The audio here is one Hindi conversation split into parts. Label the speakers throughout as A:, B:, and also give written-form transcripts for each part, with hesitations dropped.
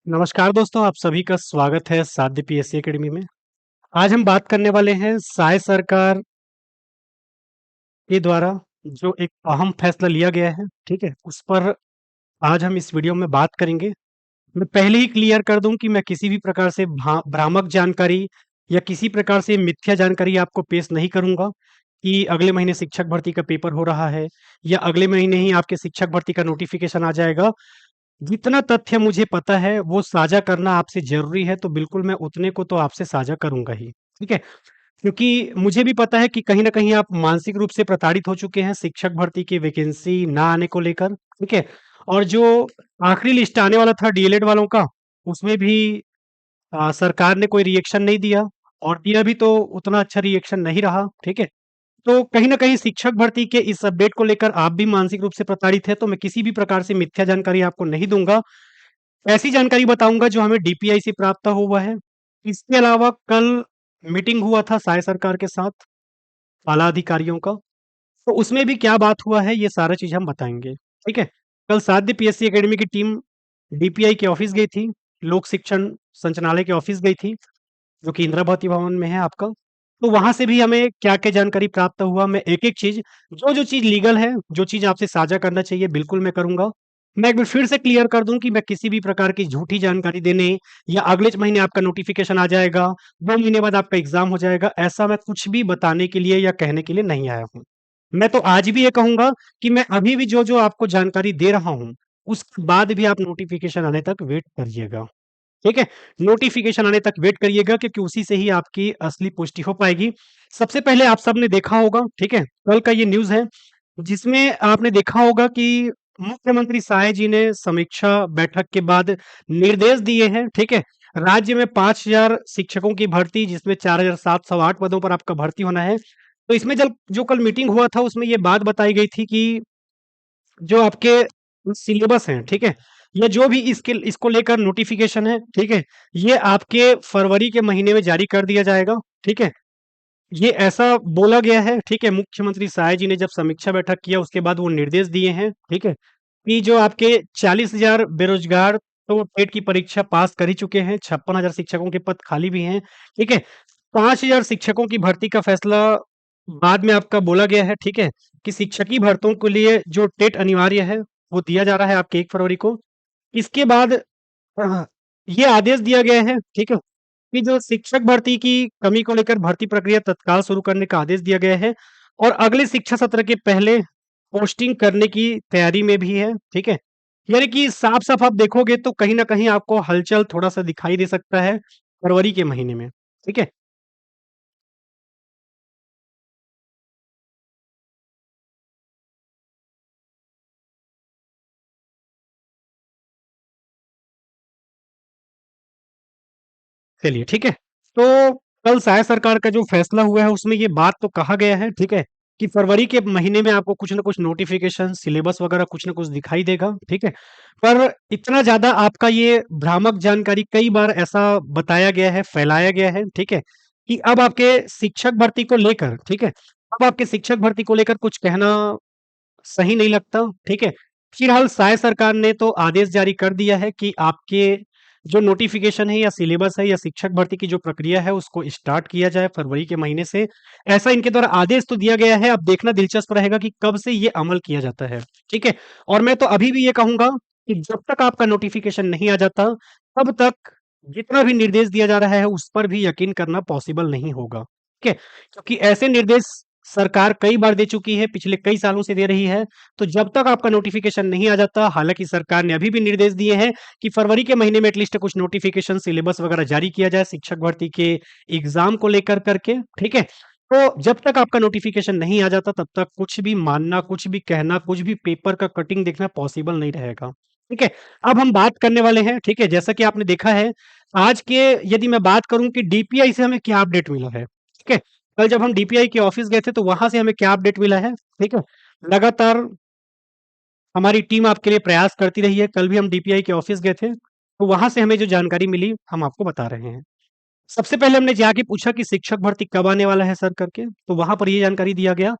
A: नमस्कार दोस्तों, आप सभी का स्वागत है साध्य पीएससी एकेडमी में। आज हम बात करने वाले हैं साय सरकार के द्वारा जो एक अहम फैसला लिया गया है, ठीक है? उस पर आज हम इस वीडियो में बात करेंगे। मैं पहले ही क्लियर कर दूँ कि मैं किसी भी प्रकार से भ्रामक जानकारी या किसी प्रकार से मिथ्या जानकारी आपको पेश नहीं करूँगा कि अगले महीने शिक्षक भर्ती का पेपर हो रहा है या अगले महीने ही आपके शिक्षक भर्ती का नोटिफ़िकेशन आ जाएगा। जितना तथ्य मुझे पता है वो साझा करना आपसे ज़रूरी है, तो बिल्कुल मैं उतने को तो आपसे साझा करूँगा ही, ठीक है? क्योंकि मुझे भी पता है कि कहीं न कहीं आप मानसिक रूप से प्रताड़ित हो चुके हैं शिक्षक भर्ती की वैकेंसी ना आने को लेकर, ठीक है? और जो आखिरी लिस्ट आने वाला था डीएलएड वालों का, उसमें भी सरकार ने कोई रिएक्शन नहीं दिया और दिया भी तो उतना अच्छा रिएक्शन नहीं रहा, ठीक है? तो कहीं न कहीं शिक्षक भर्ती के इस अपडेट को लेकर आप भी मानसिक रूप से प्रताड़ित हैं, तो मैं किसी भी प्रकार से मिथ्या जानकारी आपको नहीं दूँगा। ऐसी जानकारी बताऊँगा जो हमें डीपीआई से प्राप्त हुआ है। इसके अलावा कल मीटिंग हुआ था साय सरकार के साथ, आला अधिकारियों का, तो उसमें भी क्या बात हुआ है ये सारा चीज़ हम बताएँगे, ठीक है? कल साध्य पीएससी अकेडमी की टीम डीपीआई के ऑफ़िस गई थी, लोक शिक्षण संचालनालय के ऑफ़िस गई थी, जो कि इंदिरा भारती भवन में है आपका। तो वहाँ से भी हमें क्या-क्या जानकारी प्राप्त हुआ, मैं एक-एक चीज़ जो-जो चीज़ लीगल है, जो चीज़ आपसे साझा करना चाहिए बिल्कुल मैं करूँगा। मैं एक बार फिर से क्लियर कर दूँ कि मैं किसी भी प्रकार की झूठी जानकारी देने या अगले महीने आपका नोटिफ़िकेशन आ जाएगा, 2 महीने बाद आपका एग्ज़ाम हो जाएगा, ऐसा मैं कुछ भी बताने के लिए या कहने के लिए नहीं आया हूँ। मैं तो आज भी ये कहूँगा कि मैं अभी भी जो-जो आपको जानकारी दे रहा हूँ, उसके बाद भी आप नोटिफ़िकेशन आने तक वेट करिएगा। ठीक है? नोटिफ़िकेशन आने तक वेट करिएगा क्योंकि उसी से ही आपकी असली पुष्टि हो पाएगी। सबसे पहले आप सबने देखा होगा, ठीक है? कल का ये न्यूज़ है, जिसमें आपने देखा होगा कि मुख्यमंत्री साय जी ने समीक्षा बैठक के बाद निर्देश दिए हैं, ठीक है? राज्य में 5000 शिक्षकों की भर्ती जिसमें 4708 पदों पर आपका भर्ती होना है। तो इसमें जल जो कल मीटिंग हुआ था उसमें ये बात बताई गई थी कि जो आपके सिलेबस हैं, ठीक है? या जो भी इसको लेकर नोटिफ़िकेशन है, ठीक है? ये आपके फरवरी के महीने में जारी कर दिया जाएगा, ठीक है? ये ऐसा बोला गया है, ठीक है? मुख्यमंत्री साय जी ने जब समीक्षा बैठक किया उसके बाद वो निर्देश दिए हैं, ठीक है? कि जो आपके 40,000 बेरोज़गार तो टेट की परीक्षा पास कर ही चुके हैं, 56,000 शिक्षकों के पद खाली भी हैं, ठीक है? 5,000 शिक्षकों की भर्ती का फैसला बाद में आपका बोला गया है, ठीक है? कि शिक्षकी भर्तियों के लिए जो टेट अनिवार्य है, वो दिया जा रहा है आपके 1 फरवरी को। इसके बाद ये आदेश दिया गया है, ठीक है? कि जो शिक्षक भर्ती की कमी को लेकर भर्ती प्रक्रिया तत्काल शुरू करने का आदेश दिया गया है और अगले शिक्षा सत्र के पहले पोस्टिंग करने की तैयारी में भी है, ठीक है? यानी कि साफ-साफ आप देखोगे तो कहीं न कहीं आपको हलचल थोड़ा-सा दिखाई दे सकता है फरवरी के महीने में, ठीक है? चलिए, ठीक है? तो कल साय सरकार का जो फैसला हुआ है उसमें ये बात तो कहा गया है, ठीक है? कि फरवरी के महीने में आपको कुछ न कुछ नोटिफ़िकेशन, सिलेबस वगैरह कुछ न कुछ दिखाई देगा, ठीक है? पर इतना ज़्यादा आपका ये भ्रामक जानकारी कई बार ऐसा बताया गया है, फैलाया गया है, ठीक है? कि अब आपके शिक्षक भर्ती को लेकर, ठीक है? अब आपके शिक्षक भर्ती को लेकर कुछ कहना सही नहीं लगता, ठीक है? फिलहाल साय सरकार ने तो आदेश जारी कर दिया है कि आपके जो नोटिफ़िकेशन है या सिलेबस है या शिक्षक भर्ती की जो प्रक्रिया है उसको स्टार्ट किया जाए फरवरी के महीने से। ऐसा इनके द्वारा आदेश तो दिया गया है, अब देखना दिलचस्प रहेगा कि कब से ये अमल किया जाता है, ठीक है? और मैं तो अभी भी ये कहूँगा कि जब तक आपका नोटिफ़िकेशन नहीं आ जाता, तब तक जितना भी निर्देश दिया जा रहा है उस पर भी यकीन करना पॉसिबल नहीं होगा, ठीक है? क्योंकि ऐसे निर्देश सरकार कई बार दे चुकी है, पिछले कई सालों से दे रही है, तो जब तक आपका नोटिफ़िकेशन नहीं आ जाता, हालाँकि सरकार ने अभी भी निर्देश दिए हैं कि फरवरी के महीने में एटलीस्ट कुछ नोटिफ़िकेशन, सिलेबस वगैरह जारी किया जाए शिक्षक भर्ती के एग्ज़ाम को लेकर करके, ठीक है? तो जब तक आपका नोटिफ़िकेशन नहीं आ जाता, तब तक कुछ भी मानना, कुछ भी कहना, कुछ भी पेपर का कटिंग देखना पॉसिबल नहीं रहेगा, ठीक है? अब हम बात करने वाले हैं, ठीक है? जैसा कि आपने देखा है, आज के यदि मैं बात करूँ कि डीपीआई से हमें क्या अपडेट मिला है, ठीक है? कल जब हम डीपीआई के ऑफिस गए थे तो वहां से हमें क्या अपडेट मिला है, ठीक है? लगातार हमारी टीम आपके लिए प्रयास करती रही है। कल भी हम डीपीआई के ऑफिस गए थे, तो वहां से हमें जो जानकारी मिली हम आपको बता रहे हैं। सबसे पहले हमने जाके पूछा कि शिक्षक भर्ती कब आने वाला है सर करके, तो वहां पर ये जानकारी दिया गया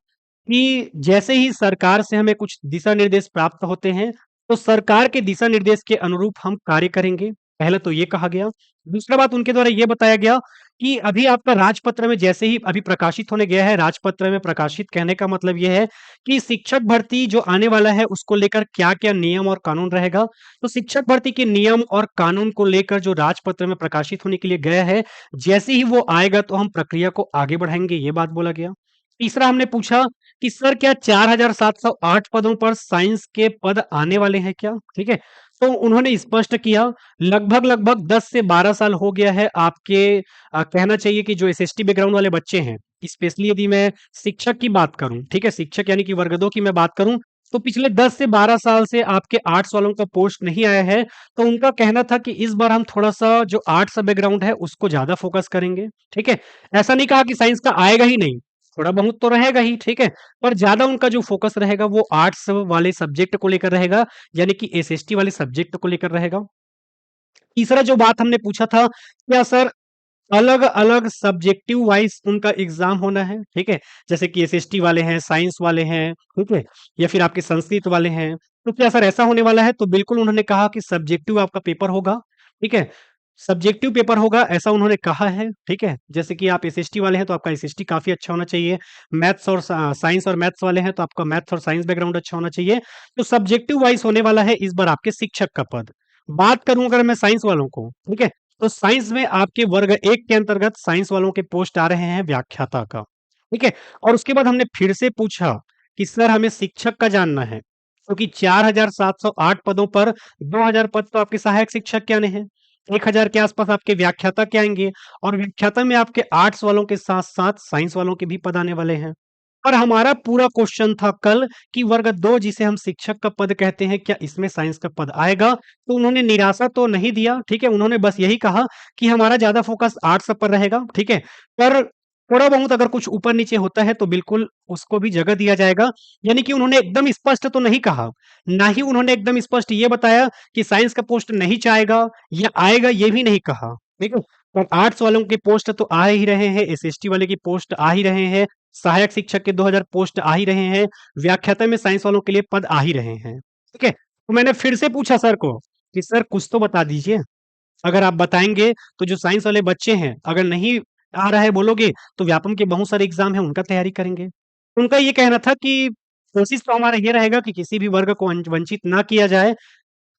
A: कि जैसे ही सरकार से हमें कुछ दिशा निर्देश प्राप्त होते हैं, तो सरकार के दिशा निर्देश के अनुरूप हम कार्य करेंगे, पहले तो ये कहा गया। दूसरा बात उनके द्वारा ये बताया गया कि अभी आपका राजपत्र में जैसे ही अभी प्रकाशित होने गया है, राजपत्र में प्रकाशित कहने का मतलब ये है कि शिक्षक भर्ती जो आने वाला है उसको लेकर क्या-क्या नियम और कानून रहेगा। तो शिक्षक भर्ती के नियम और कानून को लेकर जो राजपत्र में प्रकाशित होने के लिए गया है, जैसे ही वो आएगा तो हम प्रक्रिया को आगे बढ़ाएँगे, ये बात बोला गया। तीसरा हमने पूछा कि सर क्या 4708 पदों पर साइंस के पद आने वाले हैं क्या? ठीक है? तो उन्होंने स्पष्ट किया लगभग-लगभग 10 से 12 साल हो गया है आपके कहना चाहिए कि जो एसएसटी बैकग्राउंड वाले बच्चे हैं, स्पेशली यदि मैं शिक्षक की बात करूँ, ठीक है? शिक्षक यानी कि वर्ग 2 की मैं बात करूँ, तो पिछले 10 से 12 साल से आपके आर्ट्स वालों का पोस्ट नहीं आया है, तो उनका कहना था कि इस बार हम थोड़ा-सा जो आर्ट्स बैकग्राउंड है उसको ज़्यादा फोकस करेंगे, ठीक है? ऐसा नहीं कहा कि साइंस का आएगा ही नहीं, थोड़ा बहुत तो रहेगा ही, ठीक है? पर ज़्यादा उनका जो फोकस रहेगा वो आर्ट्स वाले सब्जेक्ट को लेकर रहेगा, यानी कि एसएसटी वाले सब्जेक्ट को लेकर रहेगा। तीसरा जो बात हमने पूछा था, क्या सर अलग-अलग सब्जेक्टिव वाइज़ उनका एग्ज़ाम होना है, ठीक है? जैसे कि एसएसटी वाले हैं, साइंस वाले हैं, ठीक है? या फिर आपके संस्कृत वाले हैं, तो क्या सर ऐसा होने वाला है? तो बिल्कुल उन्होंने कहा कि सब्जेक्टिव आपका पेपर होगा, ठीक है? सब्जेक्टिव पेपर होगा ऐसा उन्होंने कहा है, ठीक है? जैसे कि आप एसएसटी वाले हैं तो आपका एसएसटी काफ़ी अच्छा होना चाहिए। मैथ्स और साइंस और मैथ्स वाले हैं तो आपका मैथ्स और साइंस बैकग्राउंड अच्छा होना चाहिए। तो सब्जेक्टिव वाइज़ होने वाला है इस बार आपके शिक्षक का पद। बात करूँ अगर मैं साइंस वालों को, ठीक है? तो साइंस में आपके वर्ग 1 के अंतर्गत साइंस वालों के पोस्ट आ रहे हैं व्याख्याता का, ठीक है? और उसके बाद हमने फिर से पूछा कि सर हमें शिक्षक का जानना है, क्योंकि 4708 पदों पर 2000 पद तो आपके सहायक शिक्षक के आने हैं। 1000 के आसपास आपके व्याख्याता के आएँगे और व्याख्याता में आपके आर्ट्स वालों के साथ-साथ साइंस वालों के भी पद आने वाले हैं। और हमारा पूरा क्वेश्चन था कल कि वर्ग 2 जिसे हम शिक्षक का पद कहते हैं, क्या इसमें साइंस का पद आएगा? तो उन्होंने निराशा तो नहीं दिया, ठीक है? उन्होंने बस यही कहा कि हमारा ज़्यादा फोकस आर्ट्स पर रहेगा, ठीक है? पर थोड़ा-बहुत अगर कुछ ऊपर-नीचे होता है तो बिल्कुल उसको भी जगह दिया जाएगा। यानी कि उन्होंने एकदम स्पष्ट तो नहीं कहा, ना ही उन्होंने एकदम स्पष्ट ये बताया कि साइंस का पोस्ट नहीं चाहेगा या आएगा ये भी नहीं कहा, ठीक है? पर आर्ट्स वालों के पोस्ट तो आ ही रहे हैं, एसएसटी वाले की पोस्ट आ ही रहे हैं, सहायक शिक्षक के 2000 पोस्ट आ ही रहे हैं, व्याख्याता में साइंस वालों के लिए पद आ ही रहे हैं, ठीक है? तो मैंने फिर से पूछा सर को कि सर कुछ तो बता दीजिए, अगर आप बताएँगे तो जो साइंस वाले बच्चे हैं, अगर नहीं आ रहा है बोलोगे तो व्यापम के बहुत सारे एग्ज़ाम हैं उनका तैयारी करेंगे। उनका ये कहना था कि कोशिश तो हमारा ये रहेगा कि किसी भी वर्ग को वंचित ना किया जाए,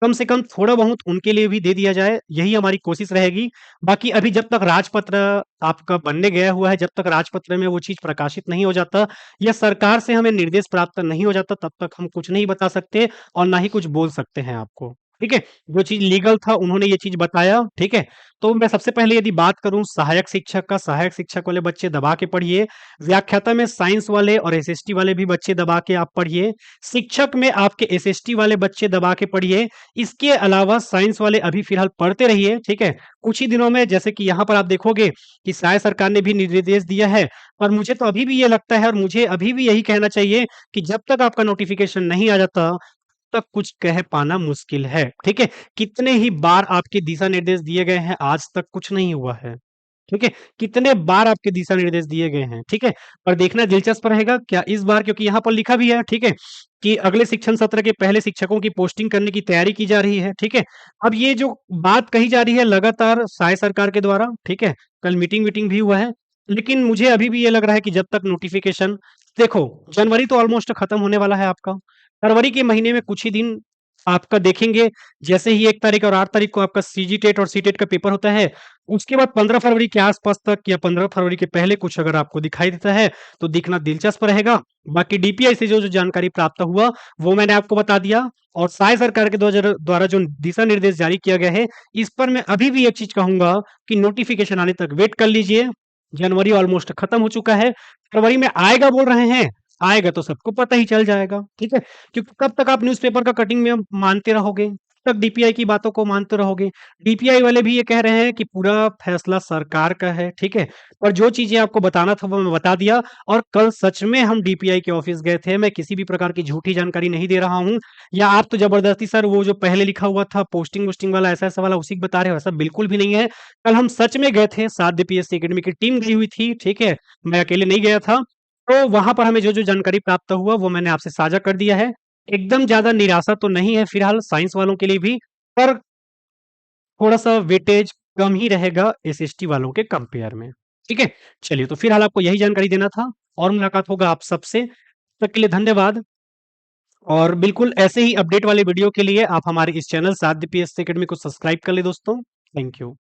A: कम से कम थोड़ा बहुत उनके लिए भी दे दिया जाए, यही हमारी कोशिश रहेगी। बाकी अभी जब तक राजपत्र आपका बनने गया हुआ है, जब तक राजपत्र में वो चीज़ प्रकाशित नहीं हो जाता या सरकार से हमें निर्देश प्राप्त नहीं हो जाता, तब तक हम कुछ नहीं बता सकते और ना ही कुछ बोल सकते हैं आपको। ठीक है? जो चीज़ लीगल था उन्होंने ये चीज़ बताया, ठीक है? तो मैं सबसे पहले यदि बात करूँ सहायक शिक्षक का, सहायक शिक्षक वाले बच्चे दबा के पढ़िए, व्याख्याता में साइंस वाले और एसएसटी वाले भी बच्चे दबा के आप पढ़िए, शिक्षक में आपके एसएसटी वाले बच्चे दबा के पढ़िए, इसके अलावा साइंस वाले अभी फिलहाल पढ़ते रहिए, ठीक है? कुछ ही दिनों में जैसे कि यहाँ पर आप देखोगे कि शायद सरकार ने भी निर्देश दिया है, पर मुझे तो अभी भी ये लगता है और मुझे अभी भी यही कहना चाहिए कि जब तक आपका नोटिफ़िकेशन नहीं आ जाता, तक कुछ कह पाना मुश्किल है, ठीक है? कितने ही बार आपके दिशा निर्देश दिए गए हैं, आज तक कुछ नहीं हुआ है। ठीक है? कितने बार आपके दिशा निर्देश दिए गए हैं, ठीक है? और देखना दिलचस्प रहेगा क्या इस बार क्योंकि यहाँ पर लिखा भी है, ठीक है? कि अगले शिक्षण सत्र के पहले शिक्षकों की पोस्टिंग करने की तैयारी की जा रही है, ठीक है? अब ये जो बात कही जा रही है लगातार शायद सरकार के द्वारा, ठीक है? कल मीटिंग-वीटिंग भी हुआ है, लेकिन मुझे अभी भी ये लग रहा है कि जब तक नोटिफ़िकेशन देखो, जनवरी तो ऑलमोस्ट खत्म होने वाला है आपका। फरवरी के महीने में कुछ ही दिन आपका देखेंगे, जैसे ही 1 तारीख और 8 तारीख को आपका सीजीटेट और सीटेट का पेपर होता है, उसके बाद 15 फरवरी के आस-पास तक या 15 फरवरी के पहले कुछ अगर आपको दिखाई देता है, तो देखना दिलचस्प रहेगा। बाकी डीपीआई से जो जानकारी प्राप्त हुआ, वो मैंने आपको बता दिया और साय सरकार के द्वारा जो दिशा निर्देश जारी किया गया है, इस पर मैं अभी भी एक चीज़ कहूँगा कि नोटिफ़िकेशन आने तक वेट कर लीजिए। जनवरी ऑलमोस्ट खत्म हो चुका है, फरवरी में आएगा बोल रहे हैं, आएगा तो सबको पता ही चल जाएगा, ठीक है? क्योंकि कब तक आप न्यूज़पेपर का कटिंग में मानते रहोगे? कब तक डीपीआई की बातों को मानते रहोगे? डीपीआई वाले भी ये कह रहे हैं कि पूरा फैसला सरकार का है, ठीक है? और जो चीज़ें आपको बताना था वो मैं बता दिया और कल सच में हम डीपीआई के ऑफ़िस गए थे, मैं किसी भी प्रकार की झूठी जानकारी नहीं दे रहा हूँ या आप तो ज़बरदस्ती सर वो जो पहले लिखा हुआ था पोस्टिंग-वोस्टिंग वाला ऐसा-ऐसा वाला उसी को बता रहे हो, ऐसा बिल्कुल भी नहीं है। कल हम सच में गए थे, साध्य पीएससी एकेडमी की टीम गई हुई थी, ठीक है? मैं अकेले नहीं गया था। तो वहाँ पर हमें जो जानकारी प्राप्त हुआ वो मैंने आपसे साझा कर दिया है। एकदम ज़्यादा निराशा तो नहीं है फिलहाल साइंस वालों के लिए भी, पर थोड़ा-सा वेटेज कम ही रहेगा एसएसटी वालों के कंपेयर में, ठीक है? चलिए, तो फिलहाल आपको यही जानकारी देना था और मुलाकात होगा आप सबसे, तब तक के लिए धन्यवाद। और बिल्कुल ऐसे ही अपडेट वाले वीडियो के लिए आप हमारे इस चैनल साध्य पीएससी एकेडमी को सब्सक्राइब कर लें दोस्तों। Thank you.